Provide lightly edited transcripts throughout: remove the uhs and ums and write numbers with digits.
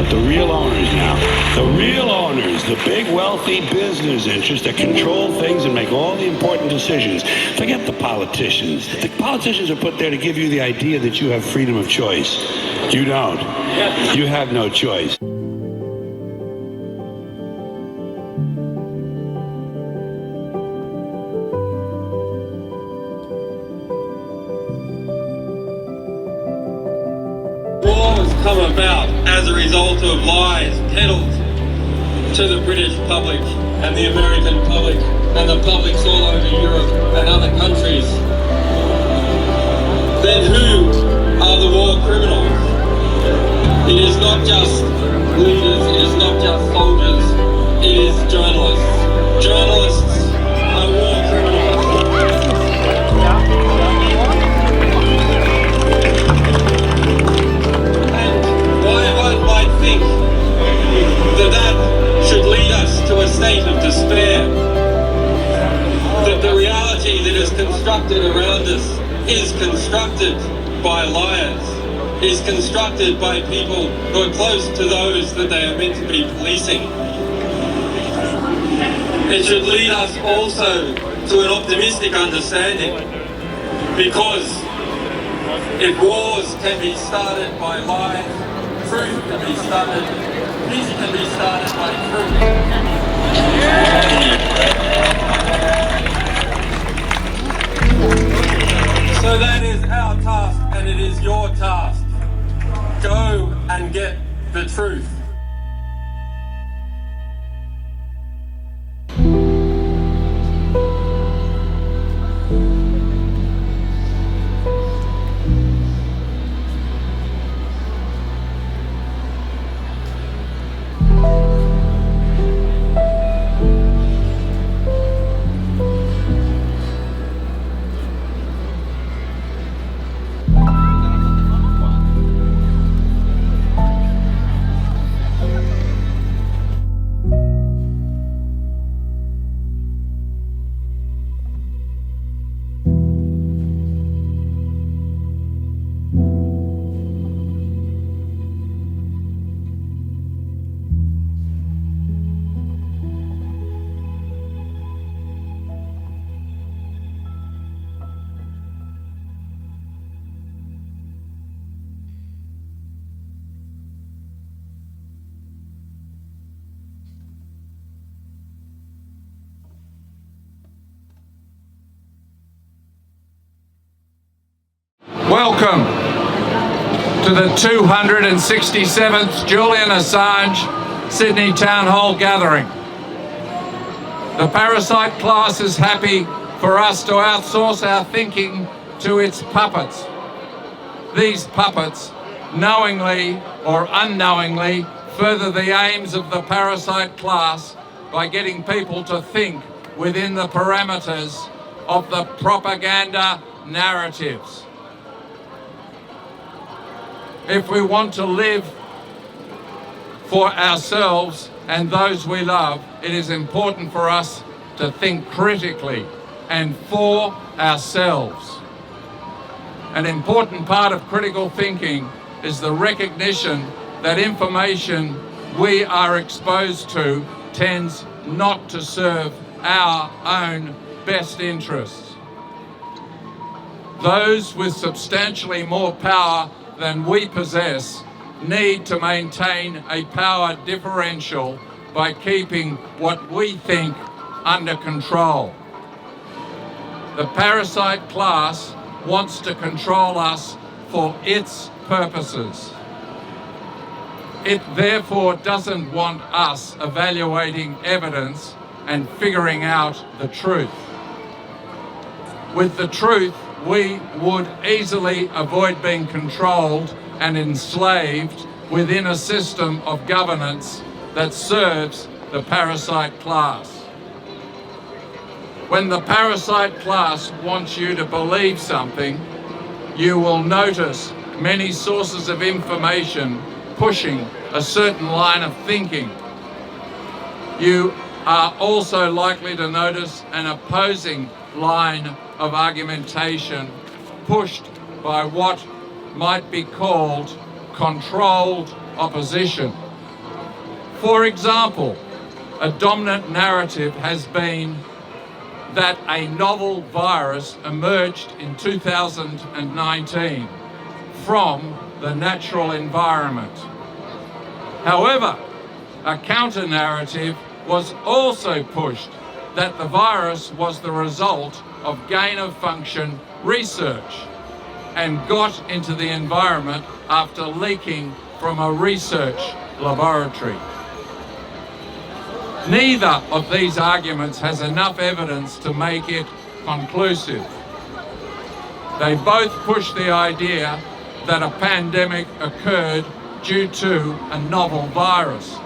about the real owners now. The real owners, the big wealthy business interests that control things and make all the important decisions. Forget the politicians. The politicians are put there to give you the idea that you have freedom of choice. You don't. You have no choice. Come about as a result of lies peddled to the British public and the American public and the publics all over Europe and other countries, then who are the war criminals? It is not just leaders, it is not just soldiers, it is journalists. Journalists are war criminals. Think that should lead us to a state of despair, that the reality that is constructed around us is constructed by liars, is constructed by people who are close to those that they are meant to be policing. It should lead us also to an optimistic understanding, because if wars can be started by lies, truth can be started, peace can be started by truth. So that is our task, and it is your task. Go and get the truth. Welcome to the 267th Julian Assange Sydney Town Hall gathering. The parasite class is happy for us to outsource our thinking to its puppets. These puppets, knowingly or unknowingly, further the aims of the parasite class by getting people to think within the parameters of the propaganda narratives. If we want to live for ourselves and those we love, it is important for us to think critically and for ourselves. An important part of critical thinking is the recognition that information we are exposed to tends not to serve our own best interests. Those with substantially more power than we possess need to maintain a power differential by keeping what we think under control. The parasite class wants to control us for its purposes. It therefore doesn't want us evaluating evidence and figuring out the truth. With the truth, we would easily avoid being controlled and enslaved within a system of governance that serves the parasite class. When the parasite class wants you to believe something, you will notice many sources of information pushing a certain line of thinking. You are also likely to notice an opposing line of argumentation pushed by what might be called controlled opposition. For example, a dominant narrative has been that a novel virus emerged in 2019 from the natural environment. However, a counter-narrative was also pushed that the virus was the result of gain-of-function research and got into the environment after leaking from a research laboratory. Neither of these arguments has enough evidence to make it conclusive. They both push the idea that a pandemic occurred due to a novel virus.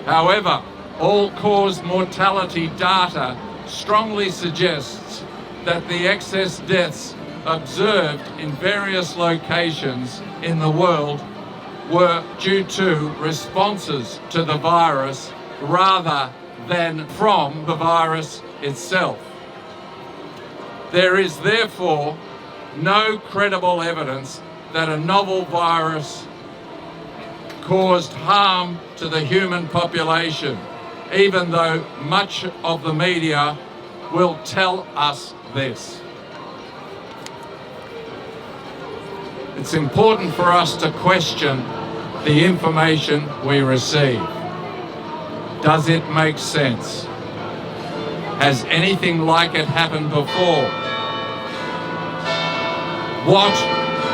However, all-cause mortality data strongly suggests that the excess deaths observed in various locations in the world were due to responses to the virus rather than from the virus itself. There is therefore no credible evidence that a novel virus caused harm to the human population, even though much of the media will tell us this. It's important for us to question the information we receive. Does it make sense? Has anything like it happened before? What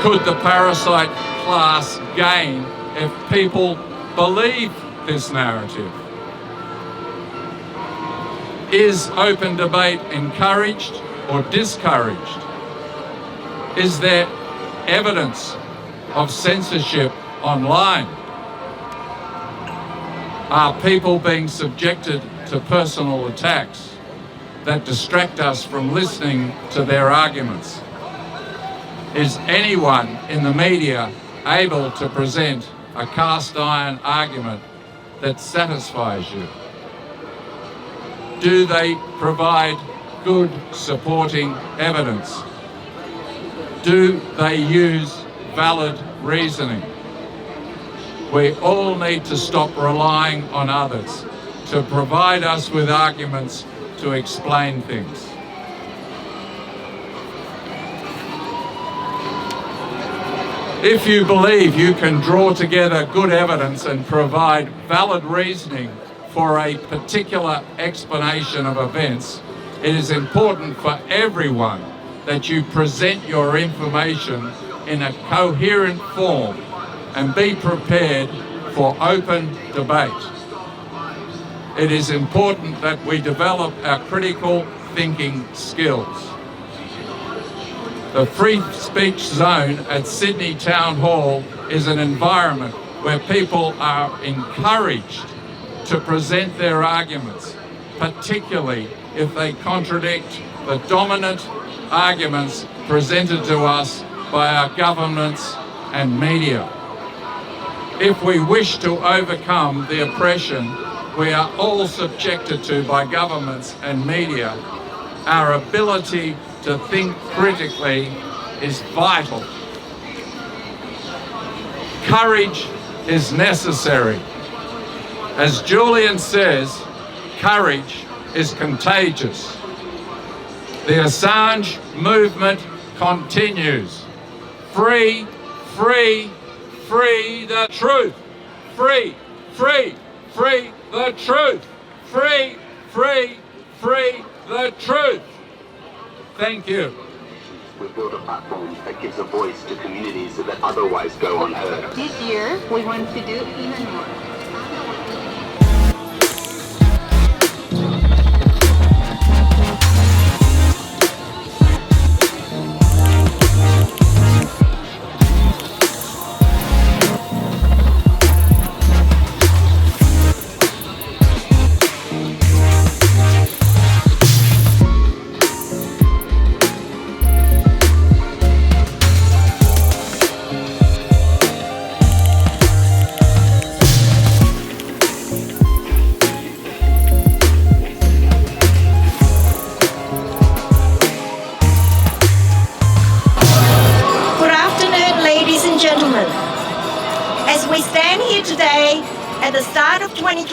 could the parasite class gain if people believe this narrative? Is open debate encouraged or discouraged? Is there evidence of censorship online? Are people being subjected to personal attacks that distract us from listening to their arguments? Is anyone in the media able to present a cast iron argument that satisfies you? Do they provide good supporting evidence? Do they use valid reasoning? We all need to stop relying on others to provide us with arguments to explain things. If you believe you can draw together good evidence and provide valid reasoning for a particular explanation of events, it is important for everyone that you present your information in a coherent form and be prepared for open debate. It is important that we develop our critical thinking skills. The free speech zone at Sydney Town Hall is an environment where people are encouraged to present their arguments, particularly if they contradict the dominant arguments presented to us by our governments and media. If we wish to overcome the oppression we are all subjected to by governments and media, our ability to think critically is vital. Courage is necessary. As Julian says, courage is contagious. The Assange movement continues. Free, free, free the truth. Free, free, free the truth. Free, free, free the truth. Thank you. We've built a platform that gives a voice to communities that otherwise go unheard. This year, we want to do even more.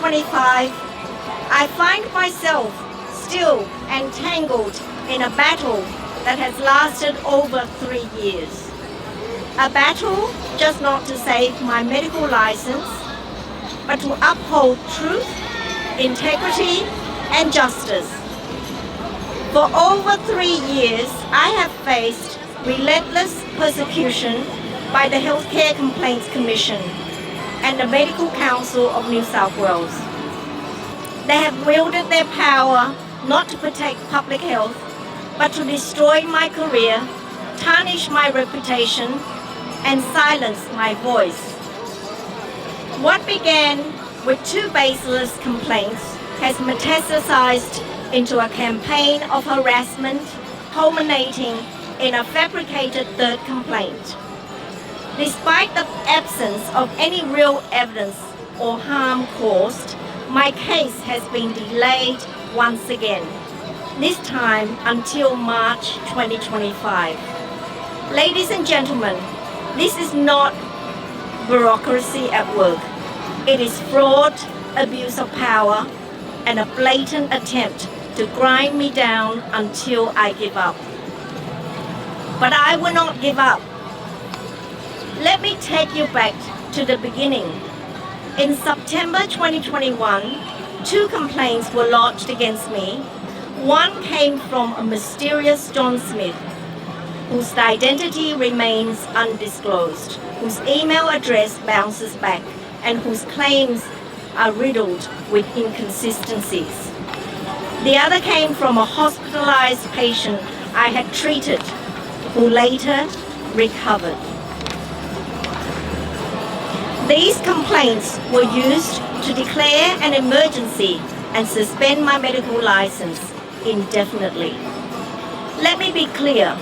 2025, I find myself still entangled in a battle that has lasted over 3 years. A battle just not to save my medical license, but to uphold truth, integrity, and justice. For over 3 years, I have faced relentless persecution by the Healthcare Complaints Commission and the Medical Council of New South Wales. They have wielded their power not to protect public health, but to destroy my career, tarnish my reputation, and silence my voice. What began with 2 baseless complaints has metastasized into a campaign of harassment, culminating in a fabricated 3rd complaint. Despite the absence of any real evidence or harm caused, my case has been delayed once again, this time until March 2025. Ladies and gentlemen, this is not bureaucracy at work. It is fraud, abuse of power, and a blatant attempt to grind me down until I give up. But I will not give up. Let me take you back to the beginning. In September 2021, 2 complaints were lodged against me. One came from a mysterious John Smith, whose identity remains undisclosed, whose email address bounces back, and whose claims are riddled with inconsistencies. The other came from a hospitalized patient I had treated, who later recovered. These complaints were used to declare an emergency and suspend my medical license indefinitely. Let me be clear,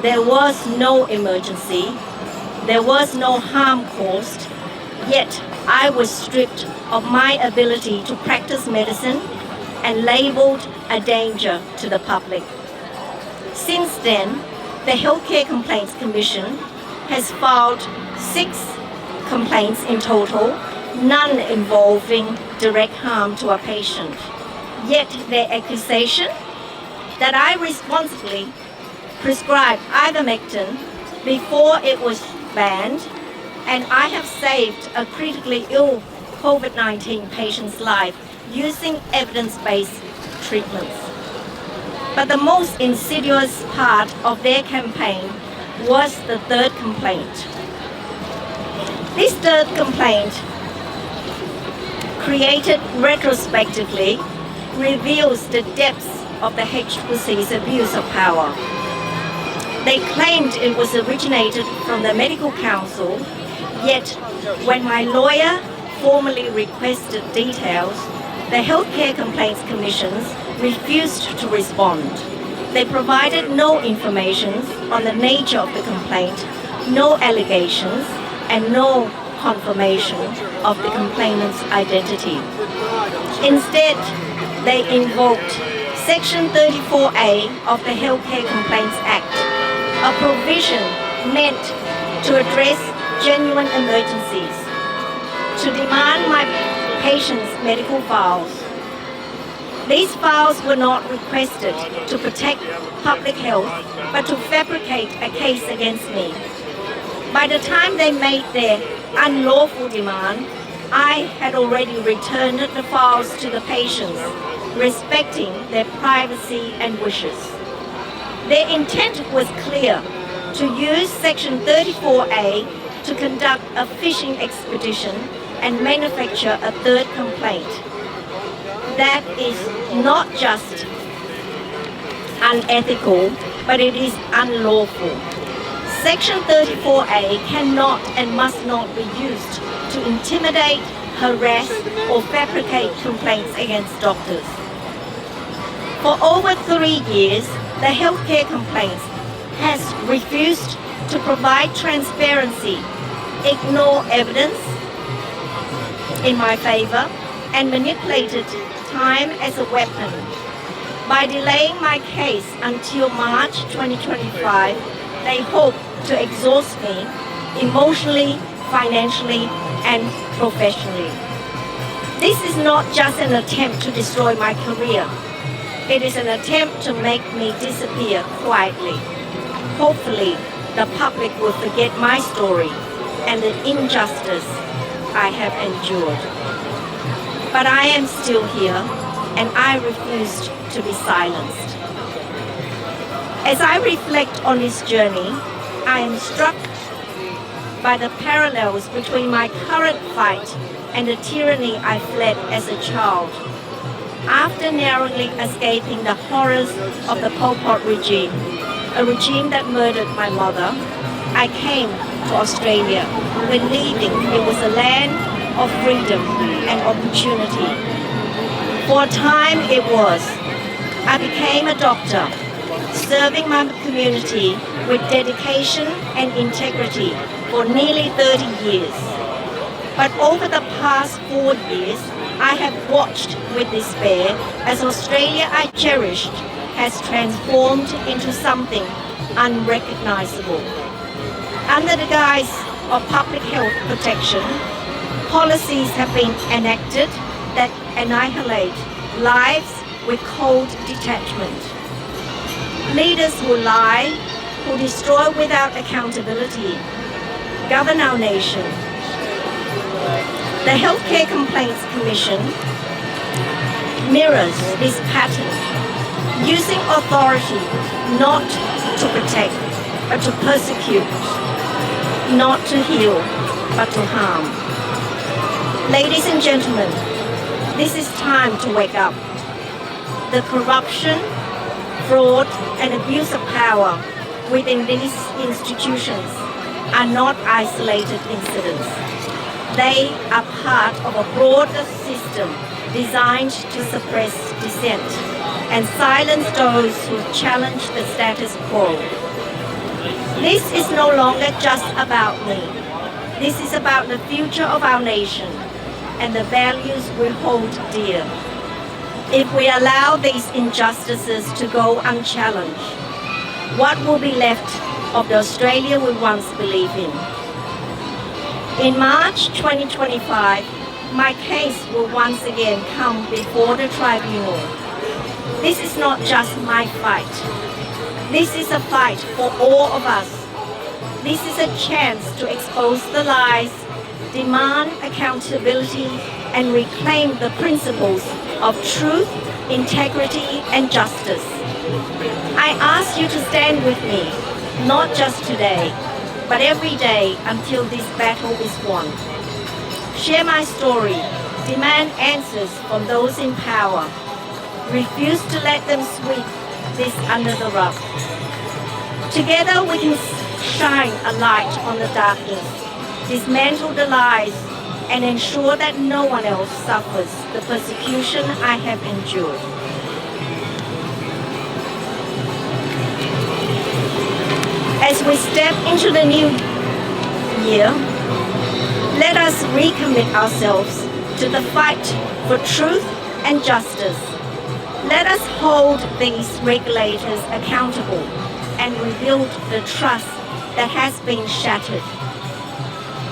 there was no emergency, there was no harm caused, yet I was stripped of my ability to practice medicine and labelled a danger to the public. Since then, the Healthcare Complaints Commission has filed 6 complaints in total, none involving direct harm to a patient. Yet their accusation that I responsibly prescribed ivermectin before it was banned, and I have saved a critically ill COVID-19 patient's life using evidence-based treatments. But the most insidious part of their campaign was the 3rd complaint. This 3rd complaint, created retrospectively, reveals the depths of the HCC's abuse of power. They claimed it was originated from the Medical Council, yet when my lawyer formally requested details, the Healthcare Complaints Commissions refused to respond. They provided no information on the nature of the complaint, no allegations, and no confirmation of the complainant's identity. Instead, they invoked Section 34A of the Healthcare Complaints Act, a provision meant to address genuine emergencies, to demand my patients' medical files. These files were not requested to protect public health, but to fabricate a case against me. By the time they made their unlawful demand, I had already returned the files to the patients, respecting their privacy and wishes. Their intent was clear: to use Section 34A to conduct a fishing expedition and manufacture a 3rd complaint. That is not just unethical, but it is unlawful. Section 34A cannot and must not be used to intimidate, harass, or fabricate complaints against doctors. For over 3 years, the Healthcare Complaints has refused to provide transparency, ignore evidence in my favor, and manipulated time as a weapon. By delaying my case until March 2025, they hope to exhaust me emotionally, financially, and professionally. This is not just an attempt to destroy my career. It is an attempt to make me disappear quietly. Hopefully, the public will forget my story and the injustice I have endured. But I am still here, and I refuse to be silenced. As I reflect on this journey, I am struck by the parallels between my current fight and the tyranny I fled as a child. After narrowly escaping the horrors of the Pol Pot regime, a regime that murdered my mother, I came to Australia, believing it was a land of freedom and opportunity. For a time it was. I became a doctor, serving my community with dedication and integrity for nearly 30 years. But over the past 4 years, I have watched with despair as Australia I cherished has transformed into something unrecognizable. Under the guise of public health protection, policies have been enacted that annihilate lives with cold detachment. Leaders who lie, who destroy without accountability, govern our nation. The Healthcare Complaints Commission mirrors this pattern, using authority not to protect, but to persecute, not to heal, but to harm. Ladies and gentlemen, this is time to wake up. The corruption, fraud, and abuse of power within these institutions are not isolated incidents. They are part of a broader system designed to suppress dissent and silence those who challenge the status quo. This is no longer just about me. This is about the future of our nation and the values we hold dear. If we allow these injustices to go unchallenged, what will be left of the Australia we once believed in? In March 2025, my case will once again come before the tribunal. This is not just my fight. This is a fight for all of us. This is a chance to expose the lies, demand accountability, and reclaim the principles of truth, integrity, and justice. I ask you to stand with me, not just today, but every day until this battle is won. Share my story, demand answers from those in power. Refuse to let them sweep this under the rug. Together we can shine a light on the darkness, dismantle the lies, and ensure that no one else suffers the persecution I have endured. As we step into the new year, let us recommit ourselves to the fight for truth and justice. Let us hold these regulators accountable and rebuild the trust that has been shattered.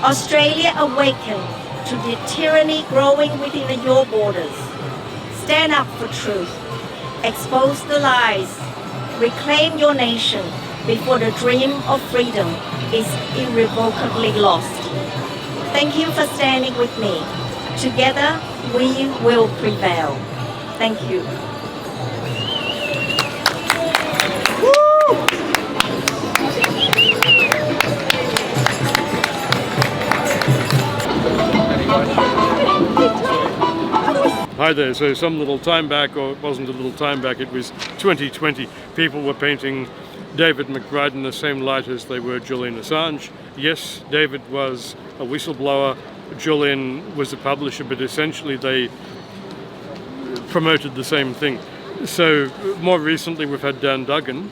Australia awaken to the tyranny growing within your borders. Stand up for truth, expose the lies, reclaim your nation before the dream of freedom is irrevocably lost. Thank you for standing with me. Together we will prevail. Thank you. Hi there. So some little time back, or it wasn't a little time back, it was 2020, people were painting David McBride in the same light as they were Julian Assange. Yes, David was a whistleblower, Julian was a publisher, but essentially they promoted the same thing. So more recently we've had Dan Duggan,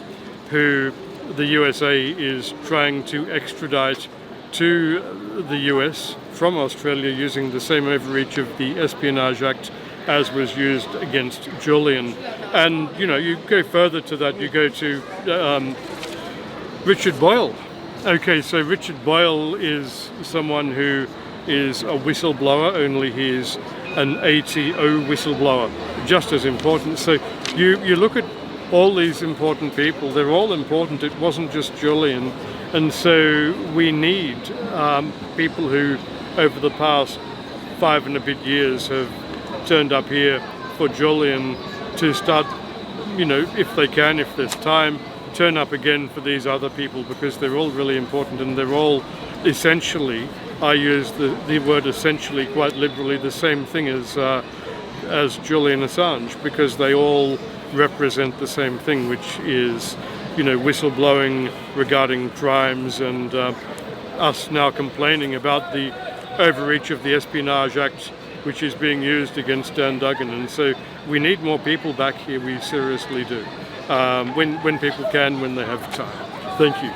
who the USA is trying to extradite to the US from Australia using the same overreach of the Espionage Act as was used against Julian. And you know, you go further to that, you go to Richard Boyle. Okay, so Richard Boyle is someone who is a whistleblower, only he is an ATO whistleblower, just as important. So you look at all these important people, they're all important. It wasn't just Julian. And so we need people who, over the past 5 and a bit years, have turned up here for Julian to start, if they can, if there's time, turn up again for these other people, because they're all really important, and they're all essentially, I use the word essentially quite liberally, the same thing as Julian Assange, because they all represent the same thing, which is, whistleblowing regarding crimes, and us now complaining about the overreach of the Espionage Act, which is being used against Dan Duggan. And so we need more people back here, we seriously do, when people can, when they have time. Thank you.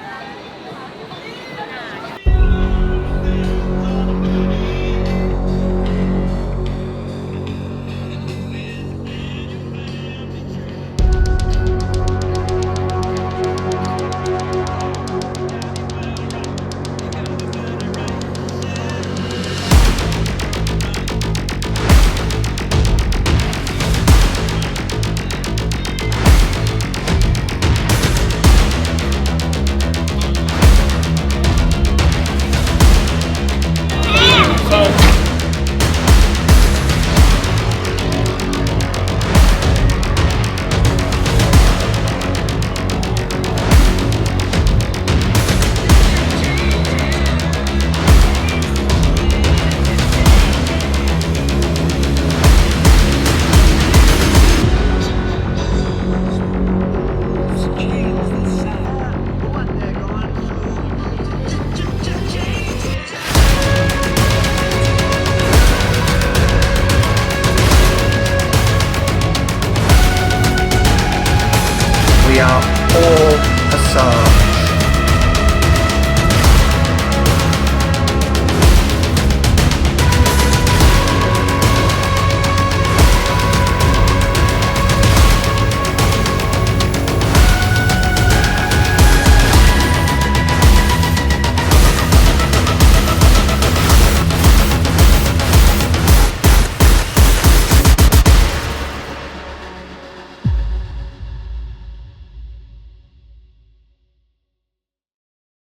We are all Assange.